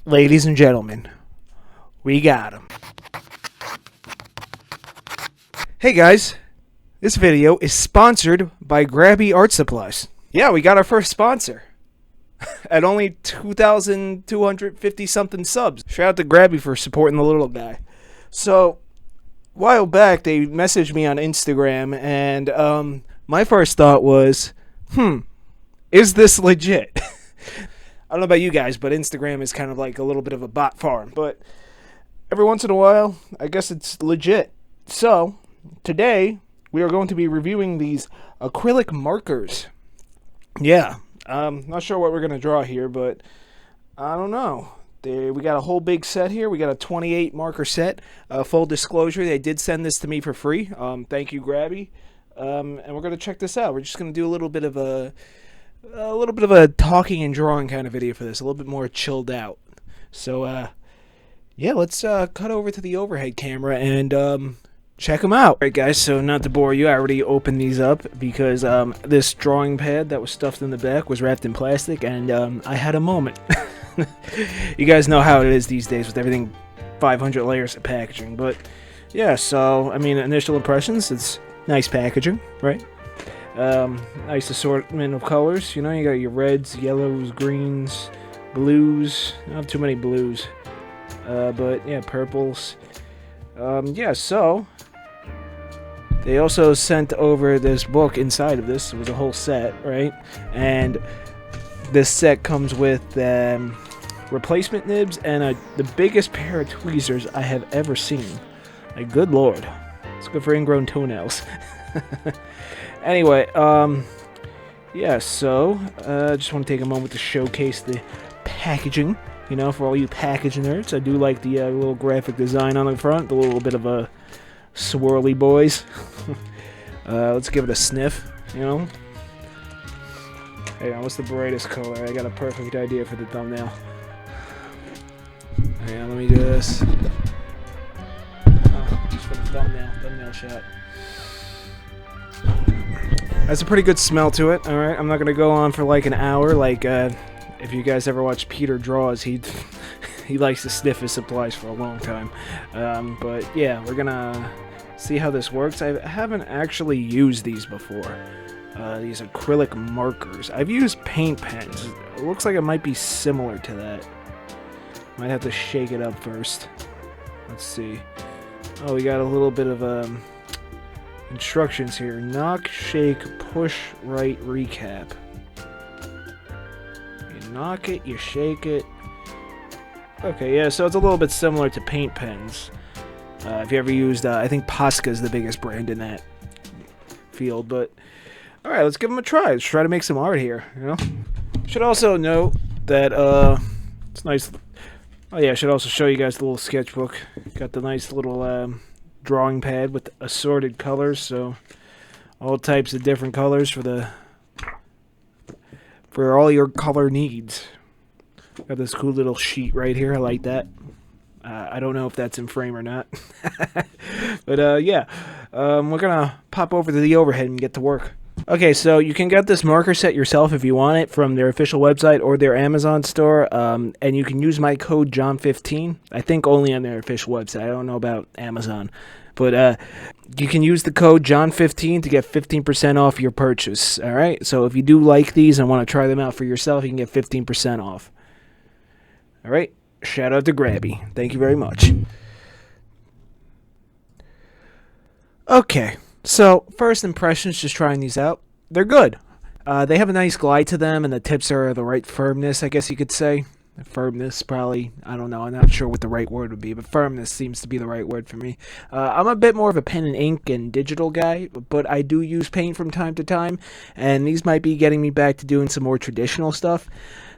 Ladies and gentlemen, we got him. Hey guys, this video is sponsored by Grabie Art Supplies. Yeah, we got our first sponsor at only 2,250 something subs. Shout out to Grabie for supporting the little guy. So, a while back they messaged me on Instagram, and my first thought was, is this legit? I don't know about you guys, but Instagram is kind of like a little bit of a bot farm. But every once in a while, I guess it's legit. So, today, we are going to be reviewing these acrylic markers. Yeah, I'm not sure what we're going to draw here, but I don't know. We got a whole big set here. We got a 28 marker set. Full disclosure, they did send this to me for free. Thank you, Grabie. And we're going to check this out. We're just going to do a little bit of a talking and drawing kind of video for this, a little bit more chilled out. So, yeah, let's cut over to the overhead camera and check them out. Alright guys, so not to bore you, I already opened these up because this drawing pad that was stuffed in the back was wrapped in plastic, and I had a moment. You guys know how it is these days with everything 500 layers of packaging, but yeah, so, I mean, initial impressions, it's nice packaging, right? Nice assortment of colors. You know, you got your reds, yellows, greens, blues. Not too many blues, but yeah, purples. Yeah, so they also sent over this book inside of this. It was a whole set, right? And this set comes with replacement nibs and the biggest pair of tweezers I have ever seen. Like, good lord, it's good for ingrown toenails. Anyway, yeah, so, just want to take a moment to showcase the packaging, you know, for all you package nerds. I do like the little graphic design on the front, the little bit of a swirly boys. Let's give it a sniff, you know. Hey, what's the brightest color? I got a perfect idea for the thumbnail. Hang on, let me do this. Just for the thumbnail shot. Has a pretty good smell to it. Alright, I'm not going to go on for like an hour. Like, if you guys ever watch Peter Draws, he likes to sniff his supplies for a long time. But yeah, we're going to see how this works. I haven't actually used these before. These acrylic markers. I've used paint pens. It looks like it might be similar to that. Might have to shake it up first. Let's see. Oh, we got a little bit of instructions here. Knock, shake, push, right, recap. You knock it, you shake it. Okay, yeah, so it's a little bit similar to paint pens. If you ever used, I think Posca is the biggest brand in that field, but alright, let's give them a try. Let's try to make some art here, you know? Should also note that, it's nice. Oh yeah, I should also show you guys the little sketchbook. Got the nice little, drawing pad with assorted colors, so all types of different colors for all your color needs. Got this cool little sheet right here. I like that. I don't know if that's in frame or not. But yeah, we're gonna pop over to the overhead and get to work. Okay, so you can get this marker set yourself if you want it from their official website or their Amazon store, and you can use my code John15. I think only on their official website. I don't know about Amazon. But you can use the code John15 to get 15% off your purchase. Alright, so if you do like these and want to try them out for yourself, you can get 15% off. Alright, shout out to Grabie. Thank you very much. Okay. So, first impressions, just trying these out. They're good. They have a nice glide to them, and the tips are the right firmness, I guess you could say. Firmness, probably. I don't know. I'm not sure what the right word would be, but firmness seems to be the right word for me. I'm a bit more of a pen and ink and digital guy, but I do use paint from time to time, and these might be getting me back to doing some more traditional stuff.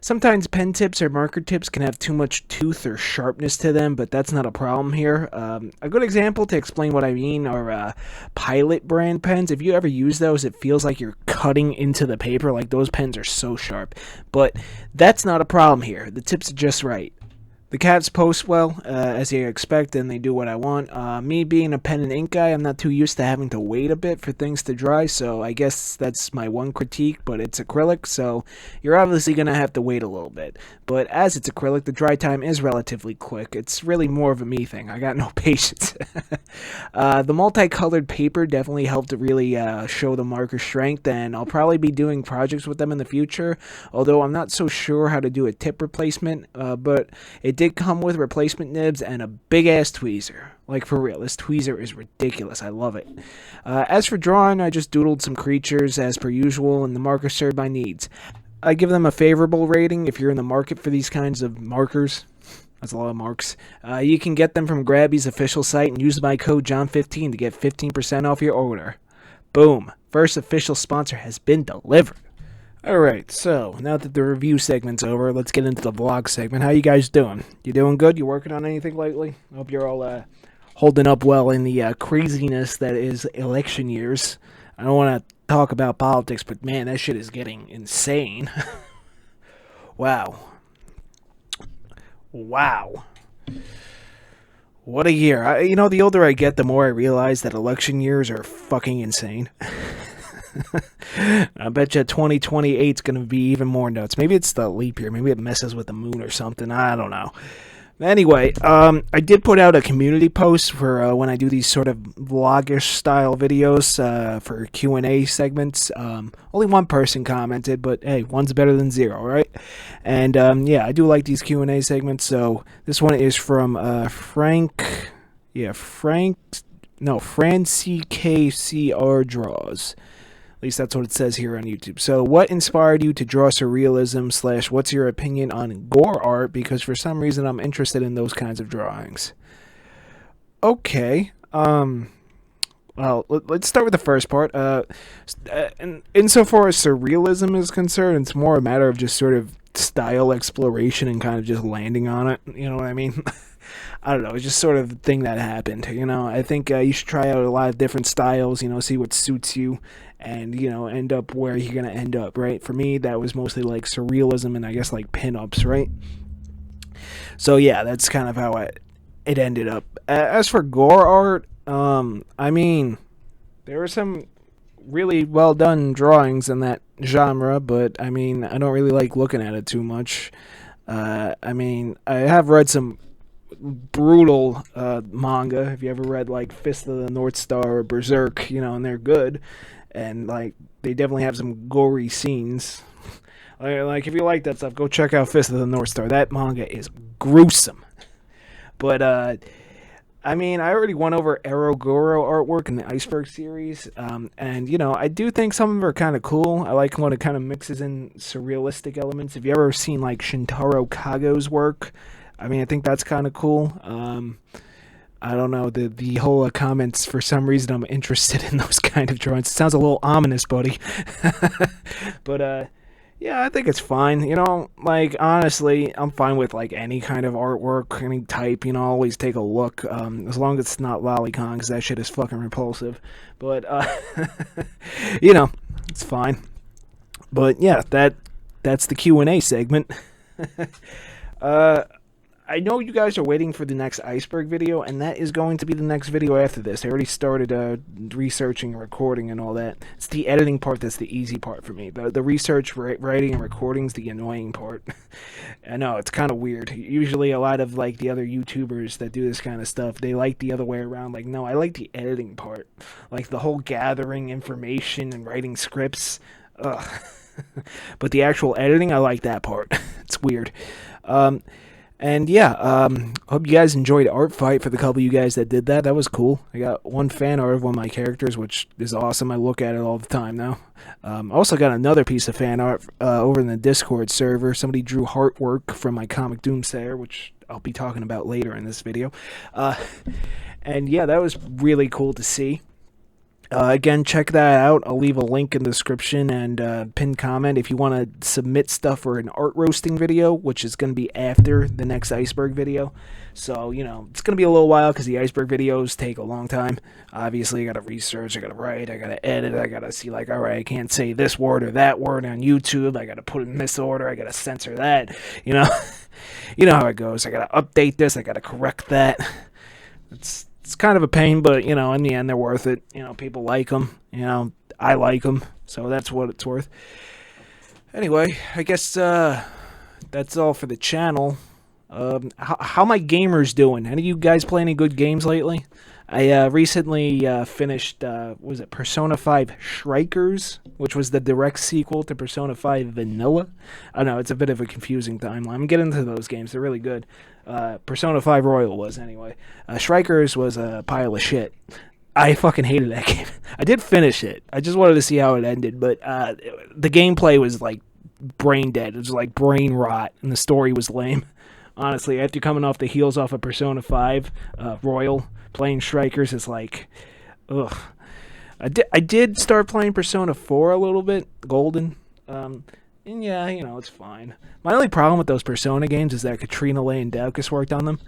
Sometimes pen tips or marker tips can have too much tooth or sharpness to them, but that's not a problem here. A good example to explain what I mean are Pilot brand pens. If you ever use those, it feels like you're cutting into the paper. Like, those pens are so sharp. But that's not a problem here. The tips are just right. The cats post well, as you expect, and they do what I want. Me being a pen and ink guy, I'm not too used to having to wait a bit for things to dry, so I guess that's my one critique, but it's acrylic, so you're obviously going to have to wait a little bit. But as it's acrylic, the dry time is relatively quick. It's really more of a me thing. I got no patience. The multicolored paper definitely helped to really show the marker strength, and I'll probably be doing projects with them in the future, although I'm not so sure how to do a tip replacement, but it did come with replacement nibs and a big-ass tweezer. Like, for real, this tweezer is ridiculous. I love it. As for drawing, I just doodled some creatures as per usual, and the marker served my needs. I give them a favorable rating if you're in the market for these kinds of markers. That's a lot of marks. You can get them from Grabie's official site and use my code John15 to get 15% off your order. Boom. First official sponsor has been delivered. Alright, so now that the review segment's over, let's get into the vlog segment. How you guys doing? You doing good? You working on anything lately? I hope you're all holding up well in the craziness that is election years. I don't want to talk about politics, but man, that shit is getting insane. Wow. Wow. What a year. You know, the older I get, the more I realize that election years are fucking insane. I bet you 2028 is going to be even more nuts. Maybe it's the leap year. Maybe it messes with the moon or something. I don't know. Anyway, I did put out a community post for when I do these sort of vlogish style videos for Q&A segments. Only one person commented, but hey, one's better than zero, right? And yeah, I do like these Q&A segments. So this one is from Frank. Yeah, Frank. No, FranCKCR Draws. At least that's what it says here on YouTube. So, what inspired you to draw surrealism / what's your opinion on gore art? Because for some reason I'm interested in those kinds of drawings. Okay. Well, let's start with the first part. Insofar as surrealism is concerned, it's more a matter of just sort of style exploration and kind of just landing on it. You know what I mean? I don't know. It's just sort of the thing that happened. You know, I think you should try out a lot of different styles. You know, see what suits you, and you know, end up where you're gonna end up. Right? For me, that was mostly like surrealism and I guess like pinups. Right? So yeah, that's kind of how it ended up. As for gore art, I mean, there were some really well done drawings in that genre, but I mean, I don't really like looking at it too much. I mean, I have read some brutal manga. Have you ever read like Fist of the North Star or Berserk? You know, and they're good, and like they definitely have some gory scenes. Like if you like that stuff, go check out Fist of the North Star. That manga is gruesome. But I mean, I already went over Erogoro artwork in the Iceberg series, and you know, I do think some of them are kind of cool. I like when it kind of mixes in surrealistic elements. Have you ever seen like Shintaro Kago's work? I mean, I think that's kind of cool. I don't know, the whole comments, for some reason I'm interested in those kind of drawings. It sounds a little ominous, buddy. But yeah, I think it's fine. You know, like, honestly, I'm fine with like any kind of artwork, any type. You know, always take a look, as long as it's not lolicon, because that shit is fucking repulsive. But you know, it's fine. But yeah, that's the Q&A segment. I know you guys are waiting for the next Iceberg video, and that is going to be the next video after this. I already started researching and recording and all that. It's the editing part that's the easy part for me. The research, writing, and recording is the annoying part. I know, it's kind of weird. Usually a lot of like the other YouTubers that do this kind of stuff, they like the other way around. Like, no, I like the editing part. Like the whole gathering information and writing scripts. Ugh. But the actual editing, I like that part. It's weird. And yeah, hope you guys enjoyed Art Fight for the couple of you guys that did that. That was cool. I got one fan art of one of my characters, which is awesome. I look at it all the time now. I also got another piece of fan art over in the Discord server. Somebody drew heartwork from my comic Doomsayer, which I'll be talking about later in this video. And yeah, that was really cool to see. Again, check that out. I'll leave a link in the description and pinned comment if you want to submit stuff for an art roasting video, which is going to be after the next iceberg video. So, you know, it's going to be a little while because the iceberg videos take a long time. Obviously, I got to research, I got to write, I got to edit, I got to see, like, all right, I can't say this word or that word on YouTube. I got to put it in this order. I got to censor that. You know, you know how it goes. I got to update this. I got to correct that. It's kind of a pain, but, you know, in the end, they're worth it. You know, people like them. You know, I like them, so that's what it's worth. Anyway, I guess that's all for the channel. How my gamers doing? Any of you guys play any good games lately? I recently finished, was it Persona 5 Strikers, which was the direct sequel to Persona 5 Vanilla. I know, it's a bit of a confusing timeline. I'm getting into those games. They're really good. Persona 5 Royal was, anyway. Strikers was a pile of shit. I fucking hated that game. I did finish it. I just wanted to see how it ended, but the gameplay was, like, brain dead. It was, like, brain rot, and the story was lame. Honestly, after coming off the heels off of Persona 5 Royal, playing Strikers is like, ugh. I did start playing Persona 4 a little bit, Golden, and yeah, you know, it's fine. My only problem with those Persona games is that Katrina Lewandowski worked on them.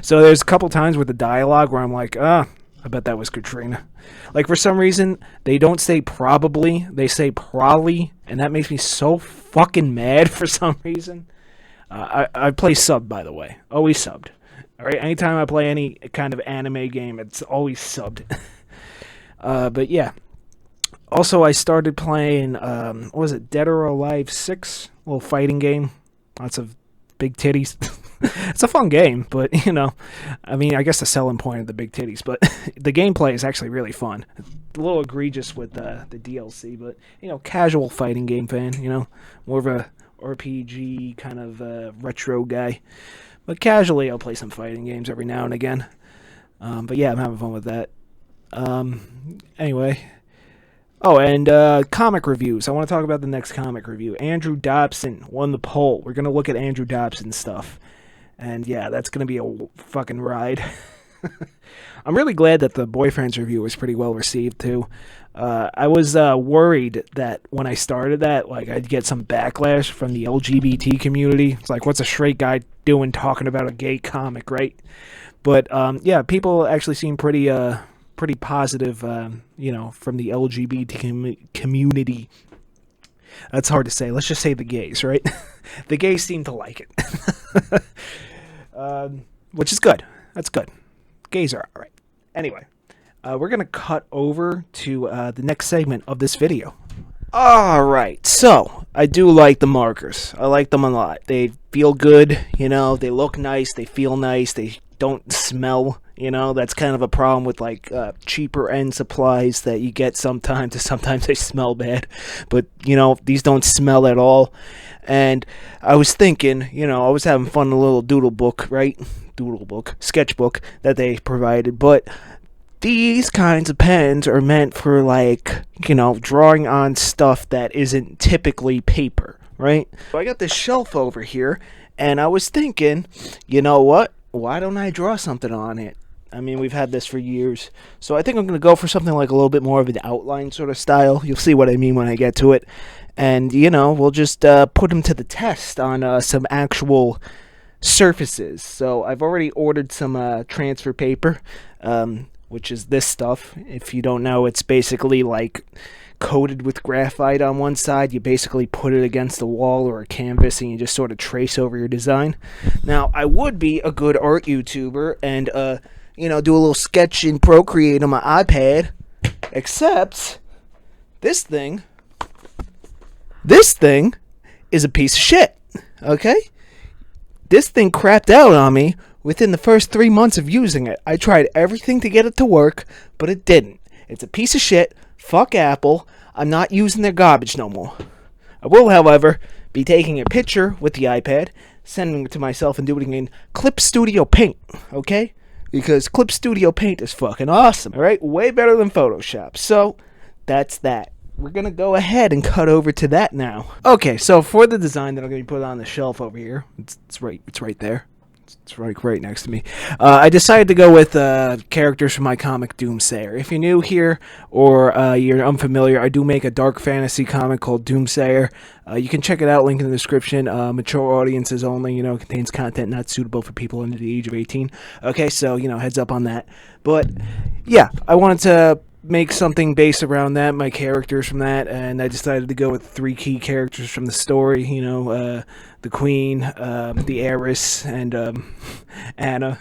So there's a couple times with the dialogue where I'm like, I bet that was Katrina. Like, for some reason, they don't say probably, they say probably, and that makes me so fucking mad for some reason. I play sub, by the way. Always subbed. Alright, anytime I play any kind of anime game, it's always subbed. But yeah. Also, I started playing, what was it, Dead or Alive 6? A little fighting game. Lots of big titties. It's a fun game, but, you know, I mean, I guess the selling point of the big titties, but the gameplay is actually really fun. A little egregious with the DLC, but, you know, casual fighting game fan, you know, more of a RPG kind of retro guy. But casually, I'll play some fighting games every now and again. But yeah, I'm having fun with that. Anyway. Oh, and comic reviews. I want to talk about the next comic review. Andrew Dobson won the poll. We're going to look at Andrew Dobson stuff. And yeah, that's going to be a fucking ride. I'm really glad that the Boyfriend's review was pretty well received, too. I was worried that when I started that, like, I'd get some backlash from the LGBT community. It's like, what's a straight guy doing talking about a gay comic, right? But, yeah, people actually seem pretty positive, you know, from the LGBT community. That's hard to say. Let's just say the gays, right? The gays seem to like it. Which is good. That's good. Gays are alright. Anyway, we're going to cut over to the next segment of this video. Alright, so I do like the markers. I like them a lot. They feel good, you know, they look nice, they feel nice, they don't smell, you know. That's kind of a problem with, like, cheaper end supplies that you get sometimes. Sometimes they smell bad, but, you know, these don't smell at all. And I was thinking, you know, I was having fun in a little doodle book, right? Doodle book, sketchbook that they provided, but these kinds of pens are meant for, like, you know, drawing on stuff that isn't typically paper, right? So I got this shelf over here, and I was thinking, you know what? Why don't I draw something on it? I mean, we've had this for years. So I think I'm going to go for something like a little bit more of an outline sort of style. You'll see what I mean when I get to it. And, you know, we'll just put them to the test on some actual surfaces. So I've already ordered some transfer paper, which is this stuff. If you don't know, it's basically like coated with graphite on one side. You basically put it against the wall or a canvas and you just sort of trace over your design. Now, I would be a good art YouTuber and, you know, do a little sketch in Procreate on my iPad, except this thing is a piece of shit, okay? This thing crapped out on me within the first 3 months of using it. I tried everything to get it to work, but it didn't. It's a piece of shit. Fuck Apple. I'm not using their garbage no more. I will, however, be taking a picture with the iPad, sending it to myself, and doing it in Clip Studio Paint, okay? Because Clip Studio Paint is fucking awesome, alright? Way better than Photoshop. So, that's that. We're going to go ahead and cut over to that now. Okay, so for the design that I'm going to be putting on the shelf over here, it's right there. It's right next to me. I decided to go with characters from my comic Doomsayer. If you're new here or you're unfamiliar, I do make a dark fantasy comic called Doomsayer. You can check it out, link in the description. Mature audiences only, contains content not suitable for people under the age of 18. Okay, so, heads up on that. But, yeah, I wanted to make something based around that, my characters from that, and I decided to go with 3 key characters from the story, the Queen, the Heiress, and Anna,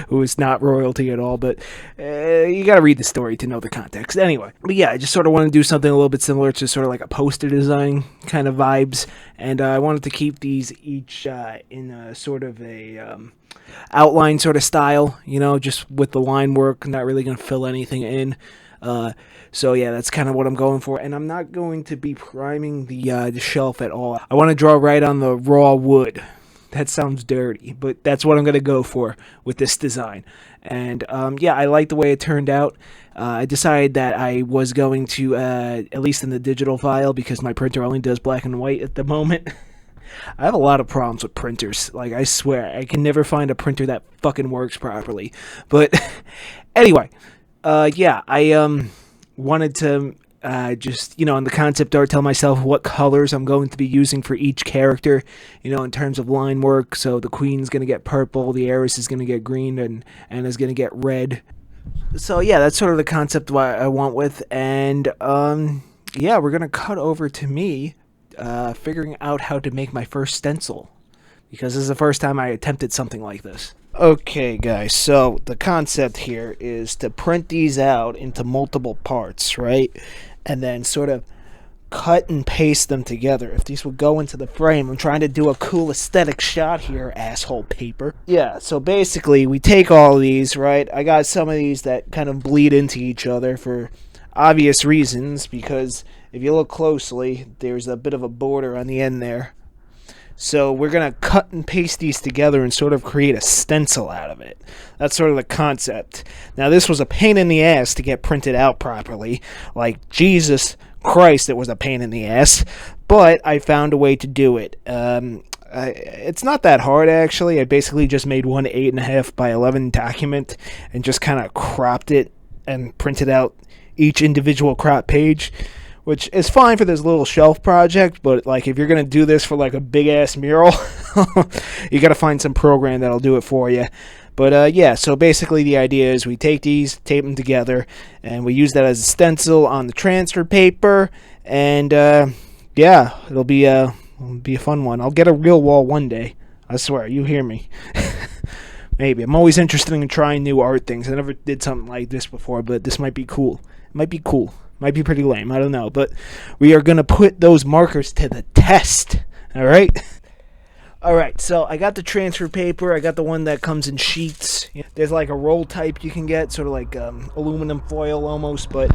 who is not royalty at all, but you gotta read the story to know the context. Anyway, but yeah, I just sort of want to do something a little bit similar to sort of like a poster design kind of vibes, and I wanted to keep these each in a sort of a outline sort of style, just with the line work, not really going to fill anything in. So yeah, that's kind of what I'm going for, and I'm not going to be priming the shelf at all. I want to draw right on the raw wood. That sounds dirty, but that's what I'm going to go for with this design. And yeah, I like the way it turned out. I decided that I was going to, at least in the digital file, because my printer only does black and white at the moment. I have a lot of problems with printers. Like, I swear, I can never find a printer that fucking works properly. But anyway, yeah, I wanted to just, in the concept art, tell myself what colors I'm going to be using for each character, in terms of line work. So the Queen's going to get purple, the Heiress is going to get green, and Anna's going to get red. So yeah, that's sort of the concept I want with. And yeah, we're going to cut over to me figuring out how to make my first stencil, because this is the first time I attempted something like this. Okay guys, so the concept here is to print these out into multiple parts, right? And then sort of cut and paste them together. If these would go into the frame, I'm trying to do a cool aesthetic shot here, asshole paper. Yeah, so basically we take all of these, right? I got some of these that kind of bleed into each other for obvious reasons, because if you look closely, there's a bit of a border on the end there. So we're going to cut and paste these together and sort of create a stencil out of it. That's sort of the concept. Now, this was a pain in the ass to get printed out properly. Like, Jesus Christ, it was a pain in the ass. But I found a way to do it. It's not that hard, actually. I basically just made one 8.5 by 11 document and just kind of cropped it and printed out each individual crop page, which is fine for this little shelf project, but like if you're going to do this for like a big ass mural, you got to find some program that'll do it for you. But yeah, so basically the idea is we take these, tape them together, and we use that as a stencil on the transfer paper, and yeah, it'll be a fun one. I'll get a real wall one day. I swear, you hear me. Maybe. I'm always interested in trying new art things. I never did something like this before, but this might be cool. It might be cool. Might be pretty lame. I don't know. But we are going to put those markers to the test. All right? All right. So I got the transfer paper. I got the one that comes in sheets. There's like a roll type you can get, sort of like aluminum foil almost. But,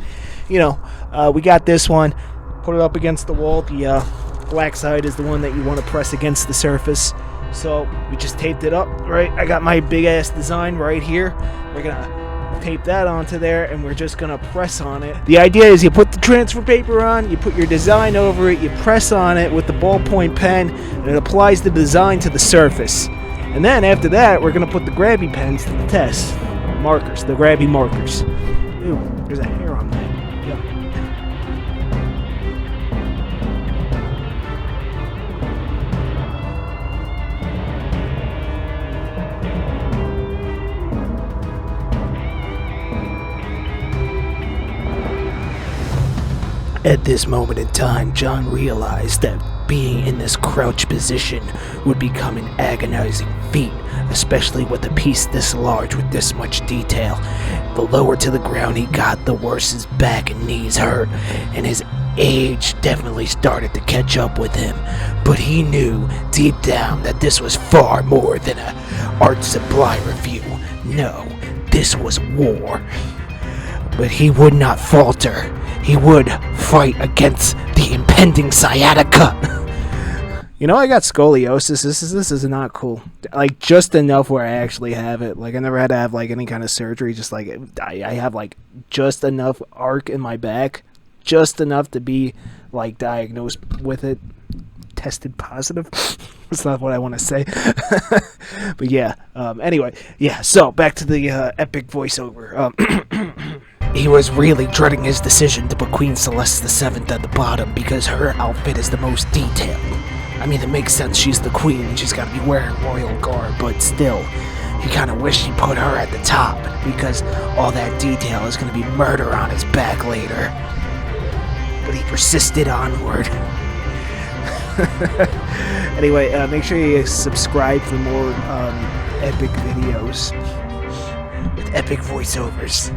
we got this one. Put it up against the wall. The black side is the one that you want to press against the surface. So we just taped it up, right? I got my big-ass design right here. We're going to tape that onto there, and we're just going to press on it. The idea is you put the transfer paper on, you put your design over it, you press on it with the ballpoint pen, and it applies the design to the surface. And then after that, we're going to put the Grabie pens to the test. Markers, the Grabie markers. Ew, there's a hair on that. Yep. At this moment in time, John realized that being in this crouch position would become an agonizing feat, especially with a piece this large with this much detail. The lower to the ground he got, the worse his back and knees hurt, and his age definitely started to catch up with him. But he knew deep down that this was far more than an art supply review. No, this was war. But he would not falter. He would fight against the impending sciatica. I got scoliosis. This is not cool. Like, just enough where I actually have it. Like, I never had to have, like, any kind of surgery. Just, like, I have, like, just enough arc in my back. Just enough to be, like, diagnosed with it. tested positive. That's not what I want to say. But yeah, anyway, yeah, so back to the epic voiceover. He was really dreading his decision to put Queen Celeste VII at the bottom because her outfit is the most detailed. I mean, it makes sense, she's the queen and she's gotta be wearing royal garb, but still, he kinda wished he put her at the top because all that detail is gonna be murder on his back later. But he persisted onward. Anyway, make sure you subscribe for more epic videos with epic voiceovers.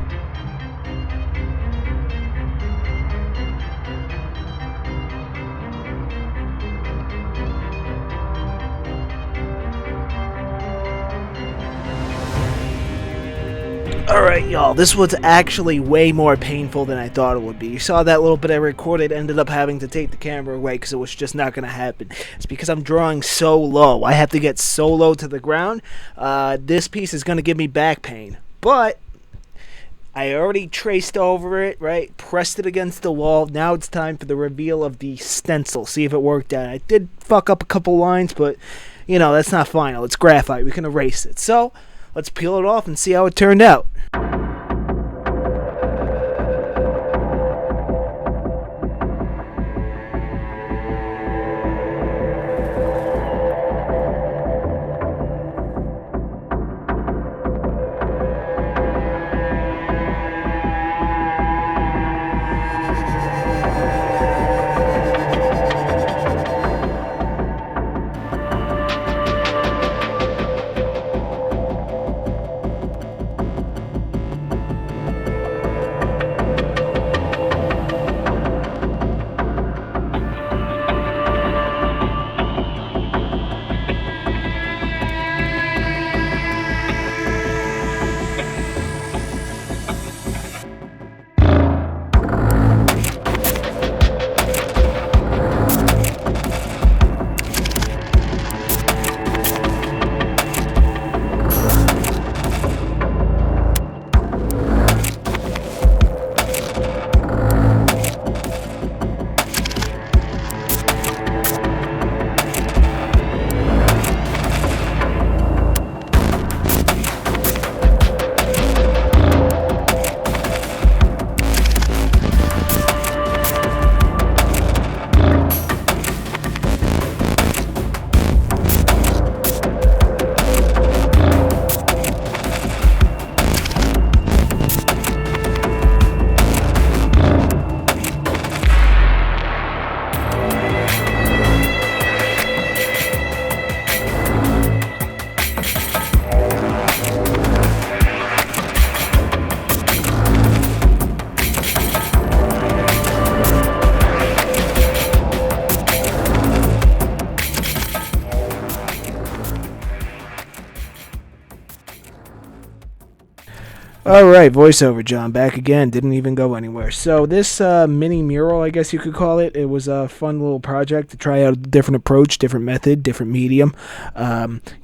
Alright, y'all, this was actually way more painful than I thought it would be. You saw that little bit I recorded, ended up having to take the camera away because it was just not going to happen. It's because I'm drawing so low. I have to get so low to the ground. This piece is going to give me back pain. But I already traced over it, right? Pressed it against the wall. Now it's time for the reveal of the stencil. See if it worked out. I did fuck up a couple lines, but, you know, that's not final. It's graphite. We can erase it. So let's peel it off and see how it turned out. Alright, voiceover John, back again. Didn't even go anywhere. So this mini mural, I guess you could call it, it was a fun little project to try out a different approach, different method, different medium.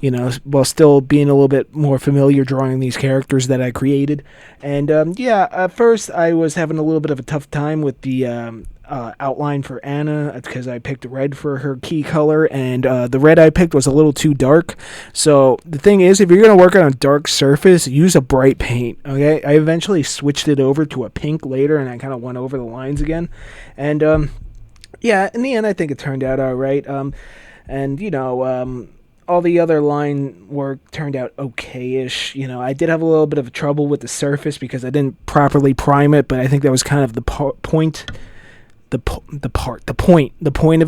You know, while still being a little bit more familiar drawing these characters that I created. And yeah, at first I was having a little bit of a tough time with the outline for Anna because I picked red for her key color, and the red I picked was a little too dark. So the thing is, if you're going to work on a dark surface, use a bright paint. Okay, I eventually switched it over to a pink later, and I kind of went over the lines again. And yeah, in the end I think it turned out alright. And you know, all the other line work turned out okay-ish. You know, I did have a little bit of trouble with the surface because I didn't properly prime it, but I think that was kind of the point of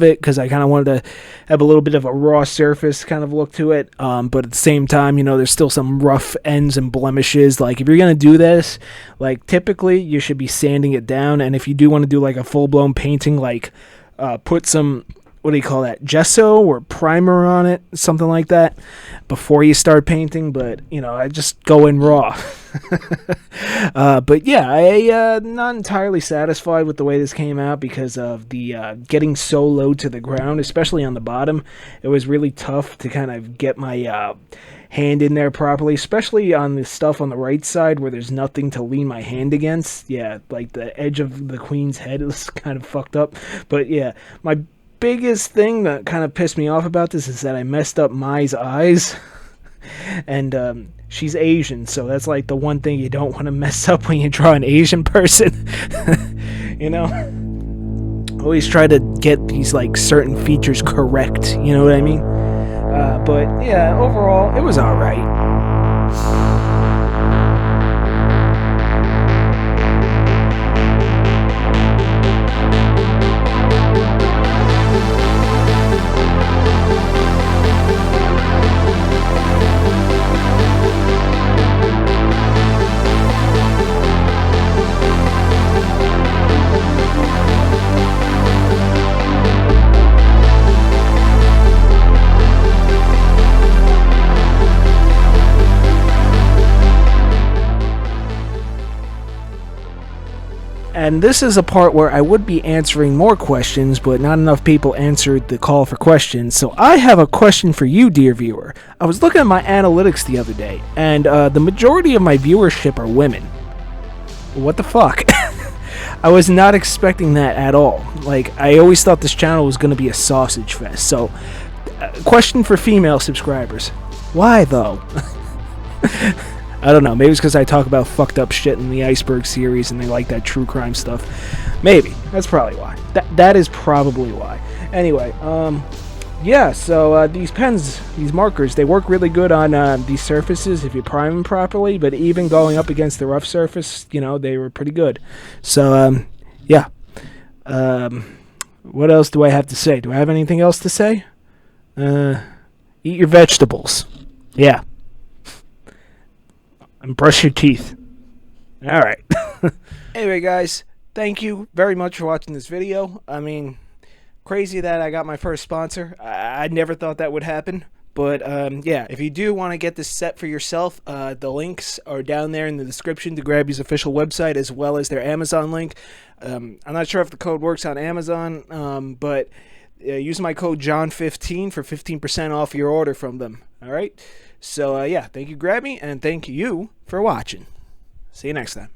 it, because I kind of wanted to have a little bit of a raw surface kind of look to it, but at the same time, you know, there's still some rough ends and blemishes. Like, if you're gonna do this, like, typically you should be sanding it down, and if you do want to do like a full-blown painting, like put some, what do you call that, gesso or primer on it, something like that, before you start painting. But, you know, I just go in raw. But yeah, I'm not entirely satisfied with the way this came out because of the getting so low to the ground, especially on the bottom. It was really tough to kind of get my hand in there properly, especially on the stuff on the right side where there's nothing to lean my hand against. Yeah, like the edge of the queen's head is kind of fucked up. But yeah, my biggest thing that kind of pissed me off about this is that I messed up Mai's eyes. And she's Asian, so that's like the one thing you don't want to mess up when you draw an Asian person. You know? Always try to get these like certain features correct, you know what I mean? But yeah, overall, it was alright. And this is a part where I would be answering more questions, but not enough people answered the call for questions. So I have a question for you, dear viewer. I was looking at my analytics the other day, and the majority of my viewership are women. What the fuck? I was not expecting that at all. Like, I always thought this channel was going to be a sausage fest. So, question for female subscribers. Why, though? I don't know. Maybe it's because I talk about fucked up shit in the Iceberg series and they like that true crime stuff. Maybe. That's probably why. That is probably why. Anyway, yeah, so these pens, these markers, they work really good on these surfaces if you prime them properly, but even going up against the rough surface, you know, they were pretty good. So, yeah. What else do I have to say? Do I have anything else to say? Eat your vegetables. Yeah. And brush your teeth. Alright. Anyway, guys, thank you very much for watching this video. I mean, crazy that I got my first sponsor. I never thought that would happen. But, yeah, if you do want to get this set for yourself, the links are down there in the description to Grabie's official website, as well as their Amazon link. I'm not sure if the code works on Amazon, but use my code JOHN15 for 15% off your order from them. Alright? So, yeah, thank you, Grabie, and thank you for watching. See you next time.